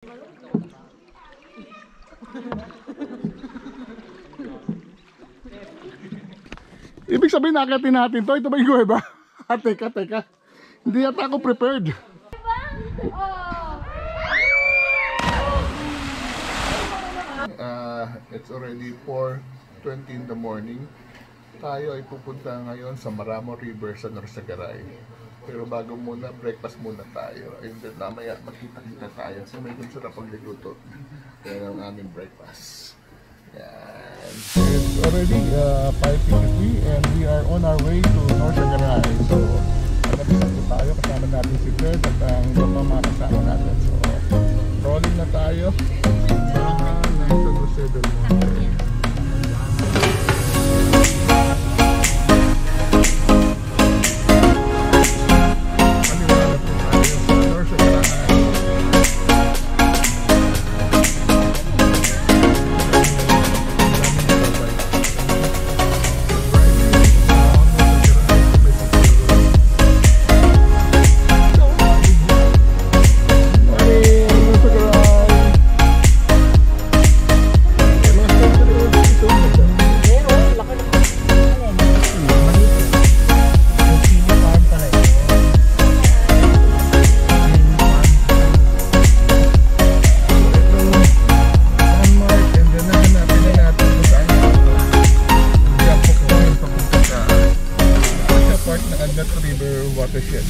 Ibig sabihin nakatin natin to. Ito ba yung guweba? Teka. Hindi yata ako prepared. It's already 4:20 in the morning. Tayo ay pupunta ngayon sa Maramo River sa Norsagaray. Pero bago muna, breakfast muna tayo. And then mamaya magkita-kita tayo. So may kung sarap ang niluto. Yan ang aming breakfast. Yan. It's already 5:53 and we are on our way to Norsagaray. So nabisa po tayo. Kasama natin si Fred at ang iba mga kasama natin. So rolling na tayo. Sa Jose del Monte.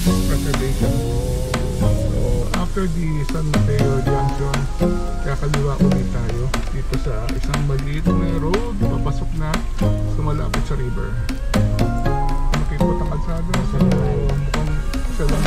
Preservation. So after the San Mateo Junction, kakaliwa ulit tayo dito sa isang maliit na road, papasok na sumalapit sa river. Makikot ang kalsada, so mukhang isa lang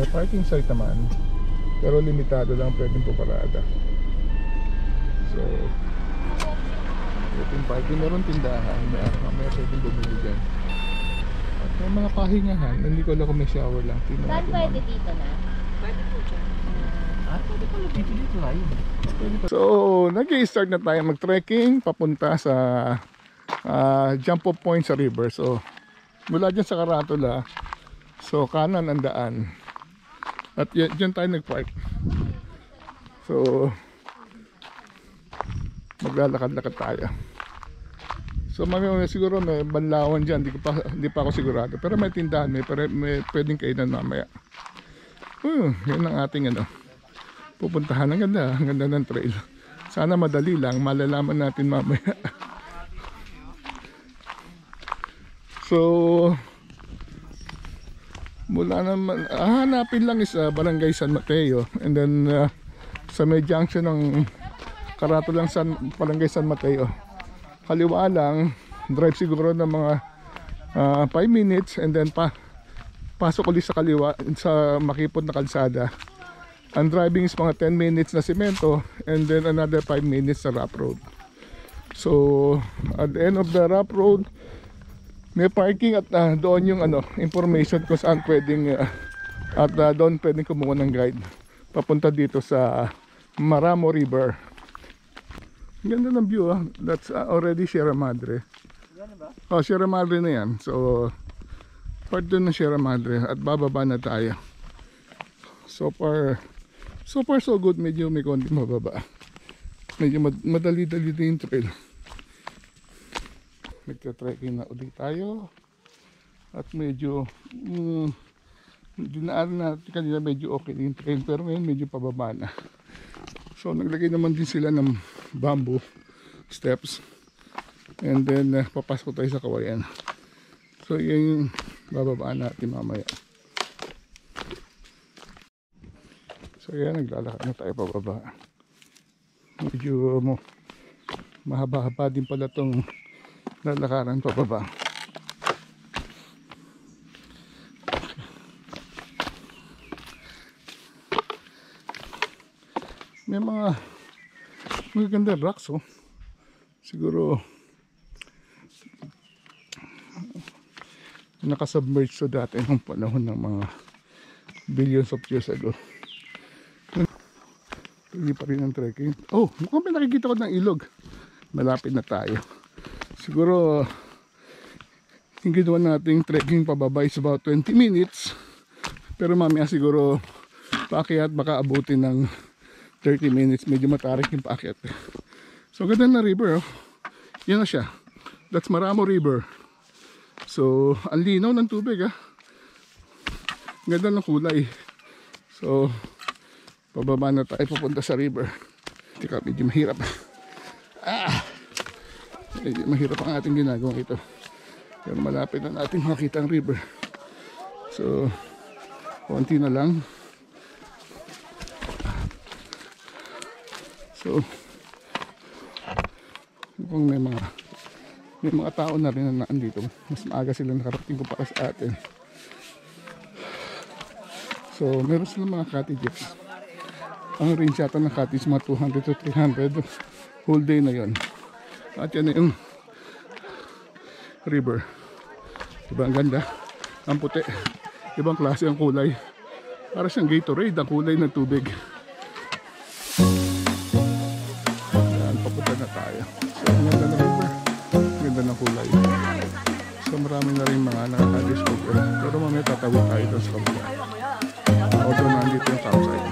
parking site naman, pero limitado lang pwedeng puparada. So ito yung parking, meron tindahan, may pwedeng bumili dyan. At may mga pahingahan, hindi ko lang kung may shower lang. Saan pwede dito na? Pwede po dyan. Pwede pala dito ay. So nag-i-start na tayo mag-trekking papunta sa jump off point sa river. So mula dyan sa Karatula, so kanan ang daan. At dyan tayo nag-park. So maglalakad-lakad tayo. So siguro may banlawan dyan. Hindi pa ako sigurado. Pero may tindahan, may pwedeng kainan mamaya. Yan ang ating pupuntahan. Ang ganda ng trail. Sana madali lang, malalaman natin mamaya. So mula naman, hanapin lang is Barangay San Mateo, and then sa may junction ng Karatulang Barangay San Mateo, kaliwa lang, drive siguro ng mga 5 minutes, and then pasok ulit sa kaliwa sa makipot na kalsada. Ang driving is mga 10 minutes na semento, and then another 5 minutes sa rough road. So at the end of the rough road, may parking at doon yung information kung saan pwedeng at doon pwedeng kumuha ng guide papunta dito sa Maramo River. Ganda ng view. That's already Sierra Madre. Oh, Sierra Madre na yan. So part doon ng Sierra Madre at bababa na tayo. So far so good. Medyo may konti mababa. Medyo madali-dali din yung trail. Nagka-trekking na ulit tayo at medyo dinaan natin kanina medyo okay yung trail, pero ngayon medyo pababa na. So naglagay naman din sila ng bamboo steps, and then papasok tayo sa kawayan. So yun yung bababaan natin mamaya. So yan, naglalakad na tayo pababa. Medyo mahaba-haba din pala itong lalakaran pababa. May mga magagandang rocks, oh. Siguro nakasubmerged so dati nung panahon ng mga billions of years ago. Tuloy pa rin ang trekking. Oh, mukhang may nakikita ko ng ilog. Malapit na tayo. Siguro yung ginawa nating trekking pababa is about 20 minutes. Pero mamaya siguro paakyat baka abutin ng 30 minutes. Medyo matarik yung paakyat. So ganda na river, oh. Yan na siya. That's Maramo River. So ang linaw ng tubig, ah. Ganda ng kulay. So pababa na tayo papunta sa river. Teka, medyo mahirap. Medyo mahirap ang ating ginagawa ito. Pero malapit na natin makita ang river. So konti na lang. So mukhang may mga tao na rin na nandito. Mas maaga sila nakarating kumpara sa atin. So meron silang mga cottages. Ang range yata ng cottage mga 200 to 300 whole day na yon. At yan na yung river. Diba ang ganda? Ang puti. Ibang klase ang kulay. Para siyang Gatorade ang kulay ng tubig. Yan, papunta na tayo. So ang ganda ng river. Ang ganda ng kulay. So marami na rin mga nakaka-discover. Pero mamaya tatawid tayo doon sa kabila. Although nandito yung campsite.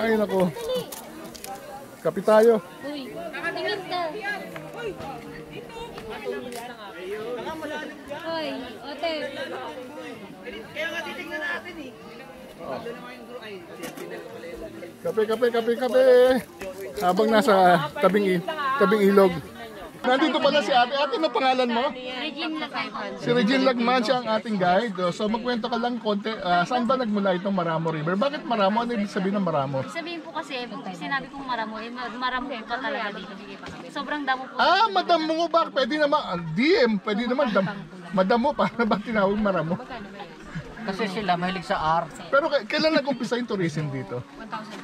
Ay nako. Kapi tayo. Uy, tingin ka. Uy, ote. Kaya nga titignan natin eh. Kape. Habang nasa tabing ilog. Nandito pala si ate. Ate, ano pangalan mo? Regine Lagman. Si Regine Lagman, siya ang ating guide. So magkwento ka lang konti. Saan ba nagmula itong Maramo River? Bakit Maramo? Ano ibig sabihin ng Maramo? Sabihin po kasi, sinabi kong maramo, maramo pa talaga dito. Sobrang damo po. Madamo ba? Pwede naman. Pwede naman. Madamo pa. Ba tinawag Maramo? Kasi sila mahilig sa art. Pero kailan nag-umpisa yung tourism dito?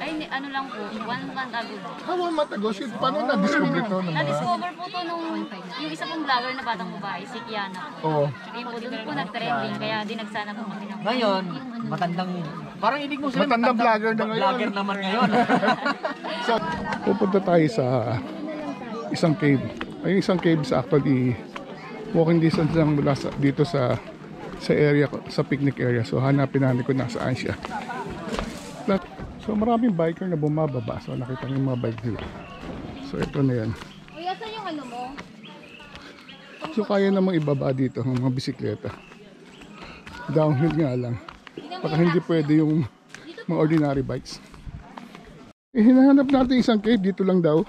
Ay, ano lang po, 1 month ago. 1 month ago? Paano na-discover ito? Na-discover po to nung yung isa pong vlogger na batang babae, si Kiana po. Oo. Yun po, doon po nag-trending, kaya dinagsana po kami ng... Ngayon, matandang, parang ibig mo sabihin Matandang vlogger na ngayon. Vlogger naman ngayon. So, pupunta tayo sa isang cave. Ay, isang cave sa actually walking distance lang mula dito sa area, sa picnic area. So hanapin natin kung nasaan siya. So maraming biker na bumababa. So nakita niyo yung mga bike nila. So ito na yan. Uy, asan yung ano mo? So kaya namang ibaba dito ng mga bisikleta. Downhill nga lang. Baka hindi pwede yung mga ordinary bikes. Hinahanap natin isang cave. Dito lang daw.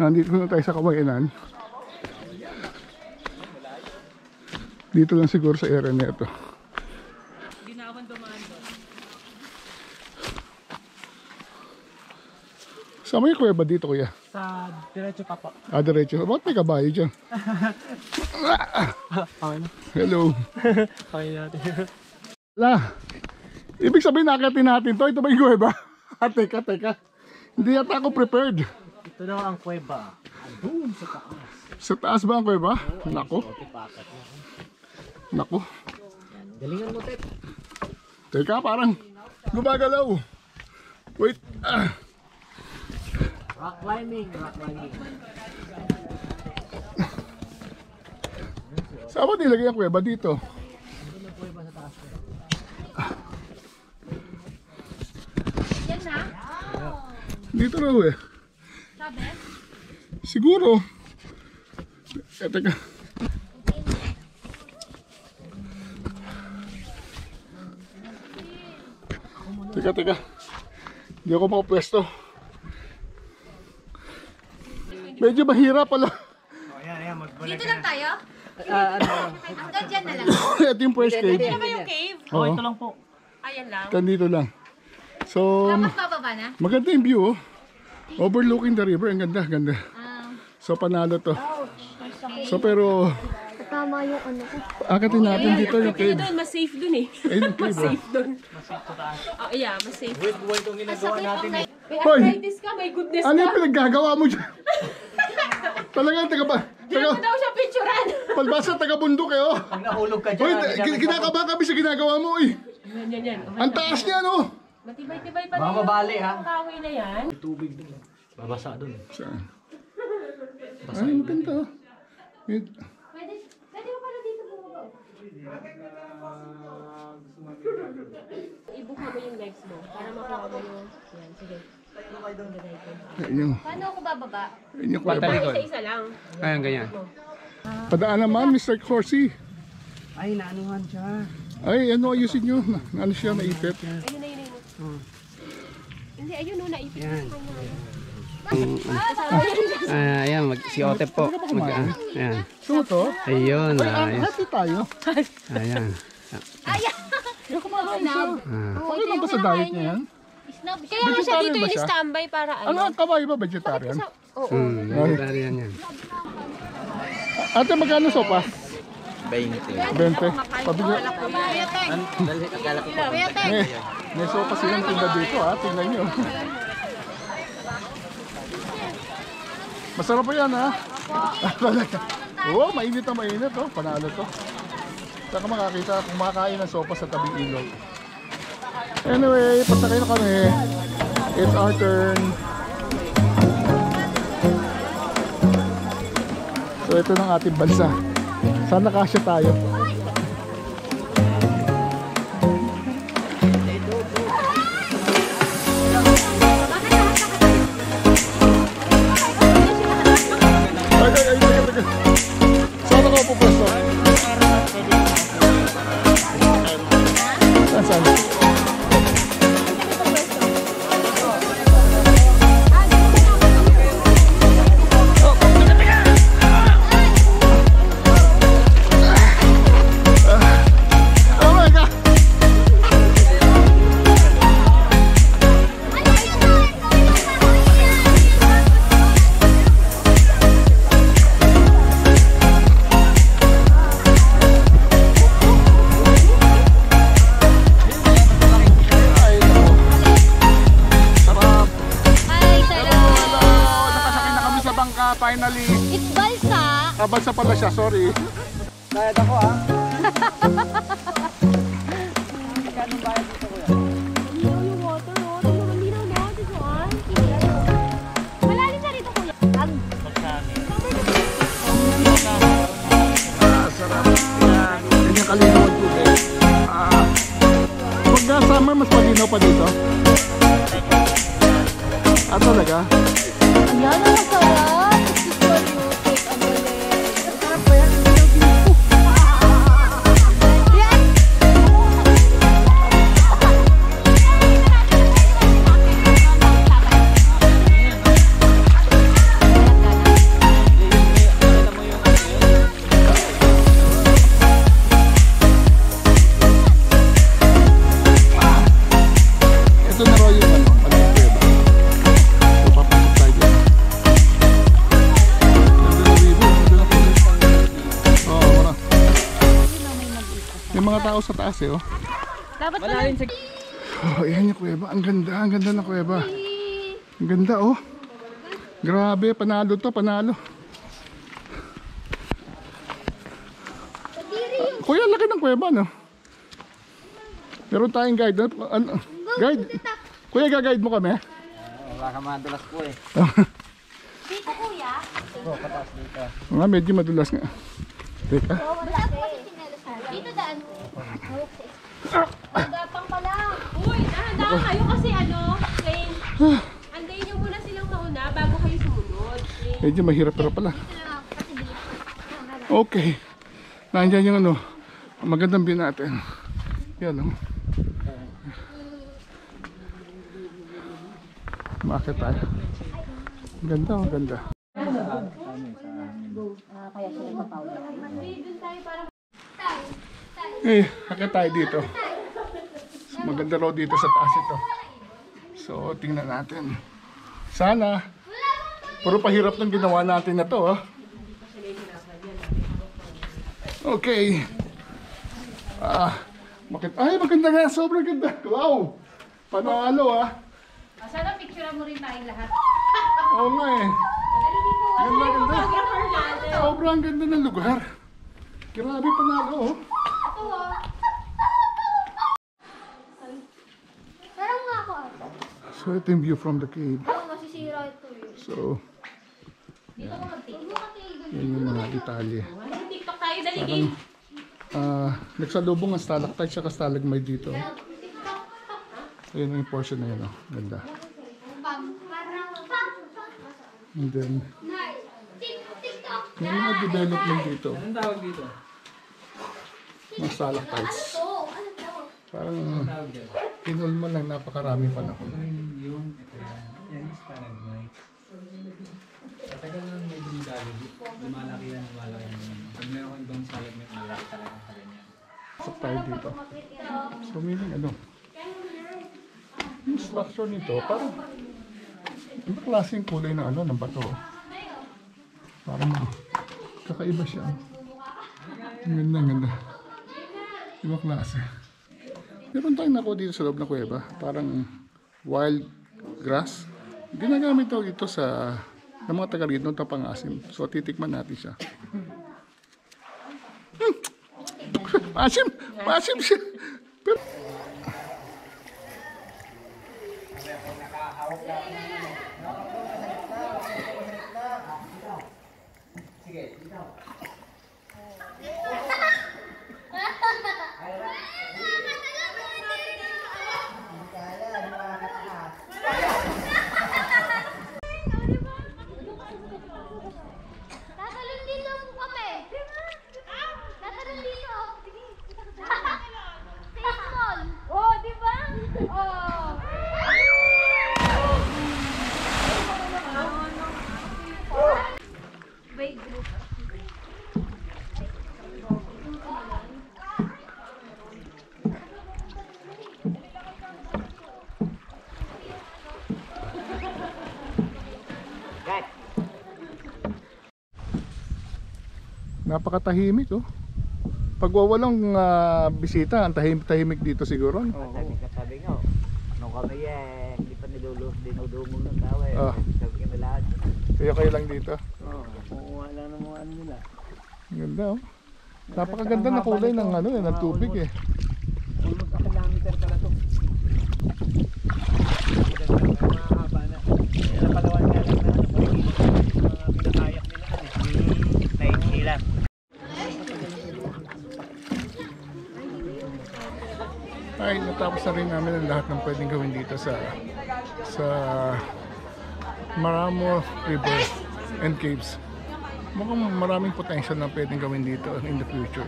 Nandito na tayo sa Kawayanan. Dito lang siguro sa area na ito. Saan mo yung kuweba dito, kuya? Sa diretso pa po. Ah, diretso. Bakit may kabayo dyan? Okay na. Hello. Okay natin. Wala. Ibig sabihin nakatin natin to. Ito ba yung kuweba? Teka. Hindi yata ako prepared. Ito daw ang kuweba. Andun sa taas. Sa taas ba ang kuweba? Nako. Nako. Galingan mo, Tep. Teka, parang gumagalaw. Wait. Rock climbing. Saan mo nilagay ang kuweba dito? Yan na? Dito raw eh. Sabi? Siguro. Teka. Teka. Hindi ako makapwesto. Medyo mahirap pala. Dito lang tayo? Hanggang dyan na lang. Ito yung first cave. Ito ba yung cave? Oh, ito lang po. Ayan lang. Dito lang. So, Tapos bababa na? maganda yung view oh. Overlooking the river. Ang ganda. Ah. So, panalo to. So, pero Tama yung ano ko. akatin natin dito yung Kaya cave. doon, mas safe doon eh. Ayun yung cave Mas oh. safe doon. Oh, yeah, mas safe. Buhay itong ginagawa natin. May Hoy! arthritis ka, may goodness Ano ka. yung pinaggagawa mo dyan? Talagang taga ba? Diyan mo daw siya picturean. Palbasa taga bundok eh oh. Pag nahulog ka Hoy, dyan. kinakaba kami sa ginagawa mo eh. Yan. Ang taas niya no. Matibay-tibay pa Baka na mabali, ha? Ang kahoy na yan. Tubig dun. Babasa dun. Saan? Ay, maganda oh. Pwede mo pala dito bumaba. Ibuka mo yung legs mo para makuha mo yung... Yan, sige. Ayun yung, Paano ako bababa? ayun yung kuweba. Isa-isa lang. Ayan, ganyan. Padaan naman, Mr. Corsi. Ay, naanuhan siya. Ay, ano ayusin nyo? Ano siya, naipit? Ayun na yun. Hindi, ayun o, naipit Yan. ko kanya. Ayan, si Otep po. Ayan. So to? Ayun. Ay, happy tayo. Ayan. Yung kumakain siya. Ah. Okay lang ba sa diet niya yan? Snob siya. Kaya nga siya Vegetarian dito ba yung siya? standby para Ano ang kabayo ba? Vegetarian? Oo. Vegetarian yan. Ate, magkano sopa? 20. 20. Pabigyan. May sopa silang tinda dito ha. Tingnan nyo. Masarap pa yan ha. Oo, mainit na mainit oh. Panalo to. Saka makakita kung makakain ng sopa sa tabing ilog. Anyway, pasakay na kami. It's our turn. So ito ng ating bansa. Sana kasya tayo. Ay. Saan ako pupwesto? Saan? Oh my God! Ay, no. Sarap. Hi, sarap. Nakasakay na kami sa bangka finally. It's balsa. Kabalsa pala siya, sorry. Bayad ako, ha? Malinaw yung water, oh. Tingnan, malinaw na. Dito, ah. Malalim na rito, kuya. Sarap. Ganyan kalinaw ang tubig. Pag summer, mas malinaw pa dito. Ah, talaga? Ayan, ang sarap. It's for you. Take a bullet. Sarap ba yan? Yes! mga tao sa taas eh, oh. Dapat Wala rin sa... Oh, ayan yung kuweba. Ang ganda ng kuweba. Ang ganda, oh. Grabe, panalo to, panalo. Kuya, laki ng kuweba, no? Meron tayong guide. Guide? Kuya, ga-guide mo kami? Wala ka madulas po eh. Dito, kuya. Oo, pataas dito. Nga, medyo madulas nga. Teka. Dito daan. Magapang pala. Uy, dahan-dahan kayo kasi ano, Lane. Andayin niyo muna silang mauna bago kayo sumunod. Lane. Medyo mahirap pero pala. Okay. Nandiyan yung ano, magandang view natin. Yan, oh. Makakit tayo. Ang ganda, ang ganda. Eh, hakit tayo dito. Maganda raw dito sa taas ito. So, tingnan natin. Sana, puro pahirap ng ginawa natin na to, oh. Okay. Ay, maganda nga. Sobrang ganda. Wow. Panalo, ah. Sana picture mo rin tayong lahat. Oo nga eh. Ganda, ganda. Sobrang ganda ng lugar. Grabe, panalo, oh. Parang nga ako. So, ito yung view from the cave. Parang masisira ito eh. So, yan yung mga detalye. TikTok tayo, dali game. Nagsalubong ang stalactite at stalagmite dito. Ayan yung portion na yun, oh. Ganda. And then, may mga development dito. Anong tawag dito? Mga stalactites. Parang kinulma lang napakarami panahon. Yung yan is parang may. Katagal lang may dumidali. Lumalaki yan. Pag meron kang ibang salagmit, malaki talaga sa ganyan. Pasok tayo dito. So meaning ano, yung structure nito, parang iba klaseng kulay ng ano, ng bato. Parang kakaiba siya. Ang ganda, ang ganda. Iba klase. Meron tayong nakuha dito sa loob ng kuweba. Parang wild grass. Ginagamit daw ito sa ng mga taga rito ng pang-asim. So titikman natin siya. Maasim! Maasim siya! Pero... Tatalon dito kami. Tatalon dito. Baseball. Oh, di ba? Oh. By group. Napakatahimik, oh. Pag walang bisita, ang tahimik dito siguro. No? Sabi nga, ano kami eh, hindi pa dinudumog ng tao eh. Ah. Sabi kami lahat. Kayo lang dito. Oo, kumuha lang ng mga ano nila. Ang ganda, oh. Napakaganda na kulay ng ano, ng tubig eh. Almost a kilometer pala ito. Mahaba na. Napalawan nga lang na ano, mga pinakayak nila ano. Naikilan. Ay, natapos na rin namin ang lahat ng pwedeng gawin dito sa Maramo River and Caves. Mukhang maraming potential na pwedeng gawin dito in the future.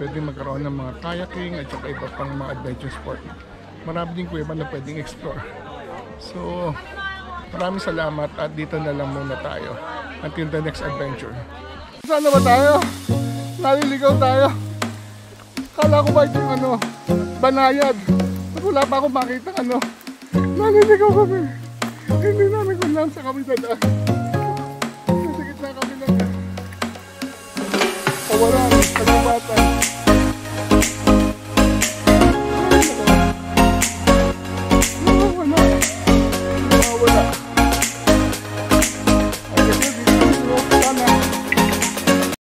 Pwedeng magkaroon ng mga kayaking at saka iba pang mga adventure sport. Marami din kuweba na pwedeng explore. So, maraming salamat at dito na lang muna tayo until the next adventure. Saan na ba tayo? Naliligaw tayo. Kala ko ba itong ano, banayad. Wala pa akong makita ano. Naliligaw kami. Hindi namin kung lang sa kami dadaan. Nasa gitna kami lang. Kawalan, kagubatan.